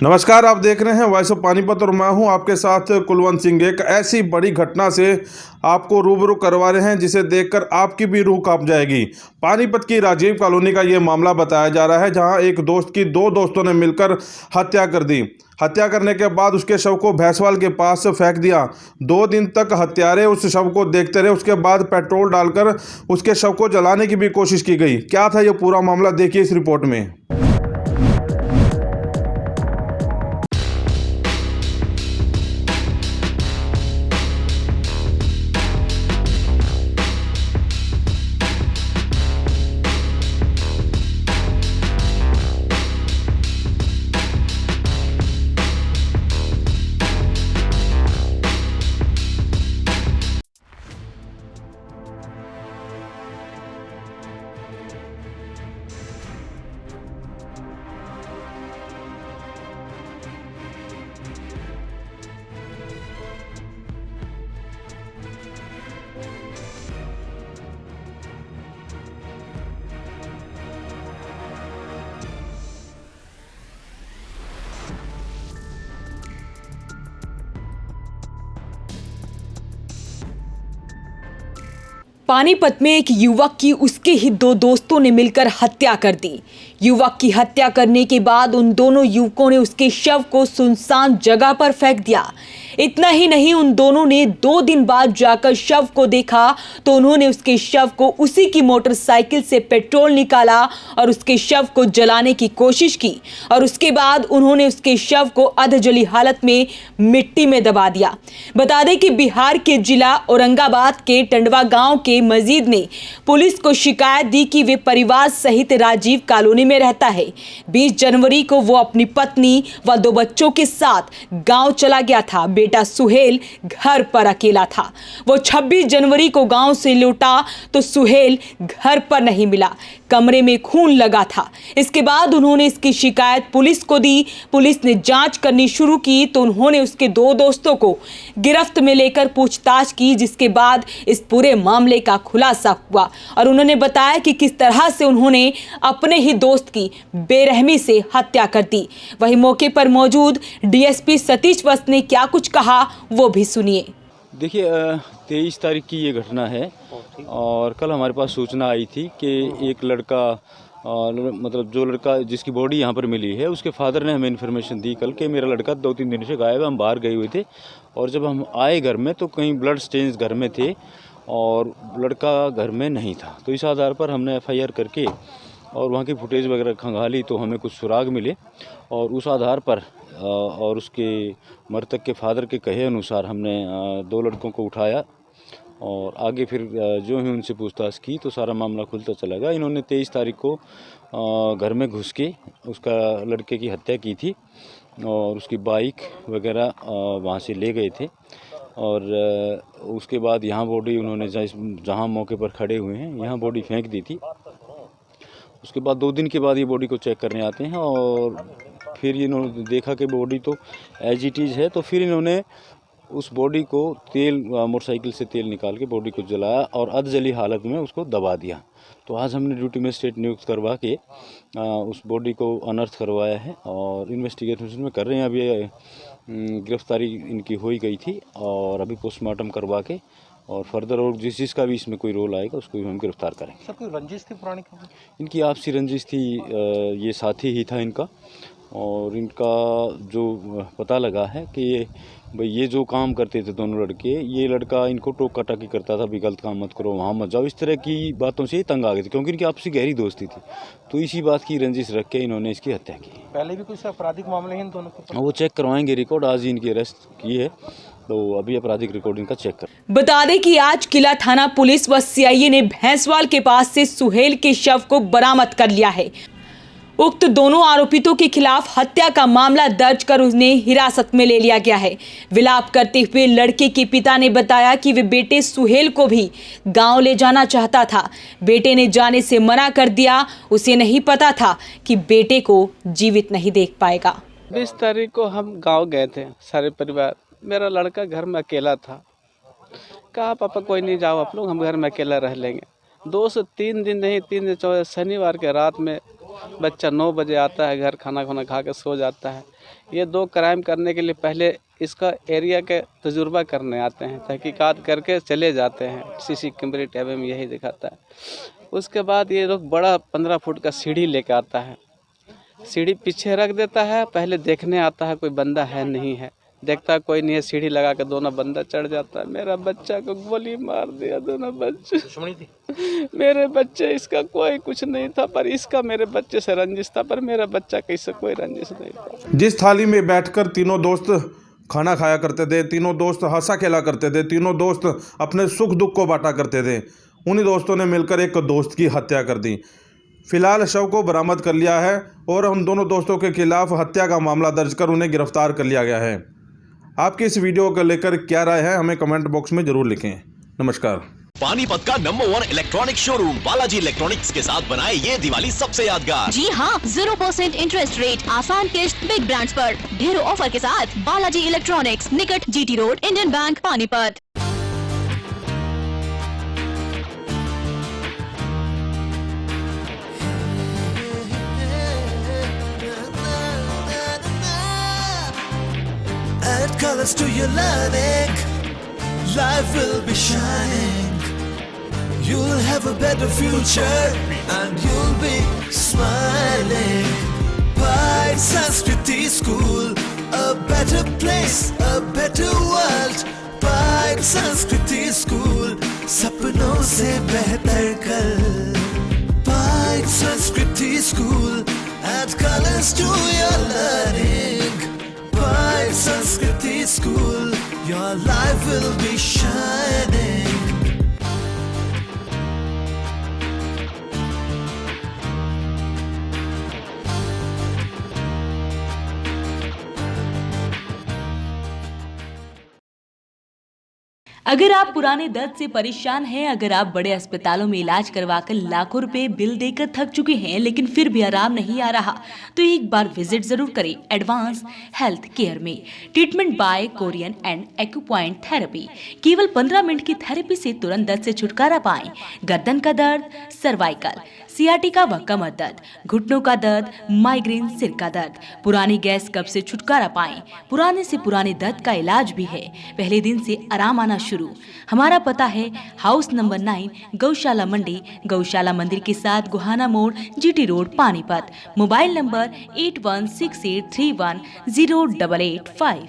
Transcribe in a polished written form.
नमस्कार, आप देख रहे हैं वॉइस ऑफ पानीपत और मैं हूं आपके साथ कुलवंत सिंह। एक ऐसी बड़ी घटना से आपको रूबरू करवा रहे हैं जिसे देखकर आपकी भी रूह कांप जाएगी। पानीपत की राजीव कॉलोनी का ये मामला बताया जा रहा है, जहां एक दोस्त की दो दोस्तों ने मिलकर हत्या कर दी। हत्या करने के बाद उसके शव को भैंसवाल के पास फेंक दिया। 2 दिन तक हत्यारे उस शव को देखते रहे। उसके बाद पेट्रोल डालकर उसके शव को जलाने की भी कोशिश की गई। क्या था ये पूरा मामला, देखिए इस रिपोर्ट में। पानीपत में एक युवक की उसके ही 2 दोस्तों ने मिलकर हत्या कर दी। युवक की हत्या करने के बाद उन दोनों युवकों ने उसके शव को सुनसान जगह पर फेंक दिया। इतना ही नहीं, उन दोनों ने 2 दिन बाद जाकर शव को देखा तो उन्होंने उसके शव को उसी की मोटरसाइकिल से पेट्रोल निकाला और उसके शव को जलाने की कोशिश की और उसके बाद उन्होंने उसके शव को अधजली हालत में मिट्टी में दबा दिया। बता दें कि बिहार के जिला औरंगाबाद के टंडवा गांव के मजीद ने पुलिस को शिकायत दी कि वे परिवार सहित राजीव कॉलोनी में रहता है। 20 जनवरी को वो अपनी पत्नी व 2 बच्चों के साथ गांव चला गया था। बेटा सुहेल घर पर अकेला था। वो 26 जनवरी को गांव से लौटा तो सुहेल घर पर नहीं मिला, कमरे में खून लगा था। इसके बाद उन्होंने इसकी शिकायत पुलिस को दी। पुलिस ने जांच करनी शुरू की तो उन्होंने उसके 2 दोस्तों को गिरफ्त में लेकर पूछताछ की, जिसके बाद इस पूरे मामले का खुलासा हुआ और उन्होंने बताया कि किस तरह से उन्होंने अपने ही दोस्त की बेरहमी से हत्या कर दी। वहीं मौके पर मौजूद डीएसपी सतीश वस्त ने क्या कुछ कहा वो भी सुनिए। देखिए 23 तारीख की ये घटना है और कल हमारे पास सूचना आई थी कि एक लड़का मतलब जो लड़का जिसकी बॉडी यहाँ पर मिली है उसके फादर ने हमें इन्फॉर्मेशन दी कल कि मेरा लड़का 2-3 दिन से गायब है, हम बाहर गए हुए थे और जब हम आए घर में तो कहीं ब्लड स्टेन्स घर में थे और लड़का घर में नहीं था। तो इस आधार पर हमने FIR करके और वहाँ की फुटेज वगैरह खंगाली तो हमें कुछ सुराग मिले और उस आधार पर और उसके मृतक के फादर के कहे अनुसार हमने 2 लड़कों को उठाया और आगे फिर जो ही उनसे पूछताछ की तो सारा मामला खुलता चला गया। इन्होंने 23 तारीख को घर में घुस के उसका लड़के की हत्या की थी और उसकी बाइक वगैरह वहाँ से ले गए थे और उसके बाद यहाँ बॉडी उन्होंने जहाँ मौके पर खड़े हुए हैं यहाँ बॉडी फेंक दी थी। उसके बाद 2 दिन के बाद ये बॉडी को चेक करने आते हैं और फिर इन्होंने देखा कि बॉडी तो एज इट इज़ है, तो फिर इन्होंने उस बॉडी को मोटरसाइकिल से तेल निकाल के बॉडी को जलाया और अधजली हालत में उसको दबा दिया। तो आज हमने ड्यूटी मजिस्ट्रेट नियुक्त करवा के उस बॉडी को अनर्थ करवाया है और इन्वेस्टिगेशन में कर रहे हैं। अभी गिरफ्तारी इनकी हो ही गई थी और अभी पोस्टमार्टम करवा के और फर्दर और जिसका भी इसमें कोई रोल आएगा उसको भी हम गिरफ्तार करेंगे। सर कोई रंजिश थी पुरानी? इनकी आपसी रंजिश थी, ये साथी ही था इनका और इनका जो पता लगा है कि भाई ये जो काम करते थे दोनों लड़के, ये लड़का इनको टोका टाकी करता था, भी गलत काम मत करो, वहाँ मत जाओ, इस तरह की बातों से ये तंग आ गए थे क्योंकि इनकी आपसी गहरी दोस्ती थी। तो इसी बात की रंजिश रख के इन्होंने इसकी हत्या की। पहले भी कुछ आपराधिक मामले हैं इन दोनों के? वो चेक करवाएंगे रिकॉर्ड, आज ही इनकी अरेस्ट की है तो अभी आपराधिक रिकॉर्ड इनका चेक कर। बता दें कि आज किला थाना पुलिस व CIA ने भैंसवाल के पास से सुहेल के शव को बरामद कर लिया है। उक्त दोनों आरोपितों के खिलाफ हत्या का मामला दर्ज कर उन्हें हिरासत में ले लिया गया है। विलाप करते हुए लड़के के पिता ने बताया कि वे बेटे सुहेल को भी गांव ले जाना चाहता था। बेटे ने जाने से मना कर दिया। उसे नहीं पता था कि बेटे को जीवित नहीं देख पाएगा। 20 तारीख को हम गांव गए थे सारे परिवार। मेरा लड़का घर में अकेला था। कहा पापा कोई नहीं जाओ आप लोग, हम घर में अकेला रह लेंगे। 2 से 3 दिन नहीं, 3 से 4 शनिवार के रात में बच्चा 9 बजे आता है घर, खाना खाना खा के सो जाता है। ये 2 क्राइम करने के लिए पहले इसका एरिया के तजुर्बा करने आते हैं, तहकीकात करके चले जाते हैं। सीसी कैमरे टैब में यही दिखाता है। उसके बाद ये लोग बड़ा 15 फुट का सीढ़ी लेकर आता है, सीढ़ी पीछे रख देता है, पहले देखने आता है कोई बंदा है नहीं है, देखता कोई नहीं है, सीढ़ी लगा के दोनों बंदा चढ़ जाता है। मेरा बच्चा को गोली मार दिया, दोनों बच्चे दुश्मनी थी? मेरे बच्चे, इसका कोई कुछ नहीं था, पर इसका मेरे बच्चे से रंजिश था, पर मेरा बच्चा का इससे कोई रंजिश नहीं था। जिस थाली में बैठकर तीनों दोस्त खाना खाया करते थे, तीनों दोस्त हंसा खेला करते थे, तीनों दोस्त अपने सुख दुख को बांटा करते थे, उन्हीं दोस्तों ने मिलकर एक दोस्त की हत्या कर दी। फिलहाल शव को बरामद कर लिया है और उन दोनों दोस्तों के खिलाफ हत्या का मामला दर्ज कर उन्हें गिरफ्तार कर लिया गया है। आपकी इस वीडियो को लेकर क्या राय है, हमें कमेंट बॉक्स में जरूर लिखें। नमस्कार। पानीपत का number 1 electronic showroom Balaji electronics के साथ बनाए ये दिवाली सबसे यादगार। जी हाँ, 0% इंटरेस्ट रेट, आसान किस्त, बिग ब्रांड्स पर ढेरों ऑफर के साथ बालाजी इलेक्ट्रॉनिक्स, निकट GT road, Indian bank, Panipat. Add colors to your learning, life will be shining. You'll have a better future and you'll be smiling. Pride Sanskriti School, a better place, a better world. Pride Sanskriti School, सपनों से बेहतर कल. Pride Sanskriti School, add colors to your learning. Pride Sanskriti School, your life will be shining. अगर आप पुराने दर्द से परेशान हैं, अगर आप बड़े अस्पतालों में इलाज करवाकर लाखों रुपए बिल देकर थक चुके हैं लेकिन फिर भी आराम नहीं आ रहा, तो एक बार विजिट जरूर करें एडवांस हेल्थ केयर में। Treatment bye Korean and acupoint therapy. केवल 15 मिनट की थेरेपी से तुरंत दर्द से छुटकारा पाएं। गर्दन का दर्द, सर्वाइकल, सियाटिका व कमर दर्द, घुटनों का दर्द, माइग्रेन, सिर का दर्द, पुरानी गैस कब्ज से छुटकारा पाएं। पुराने से पुराने दर्द का इलाज भी है, पहले दिन से आराम आना शुरू। हमारा पता है हाउस नंबर 9, गौशाला मंडी, गौशाला मंदिर के साथ गुहाना मोड़, GT road, Panipat. Mobile number 8168310885।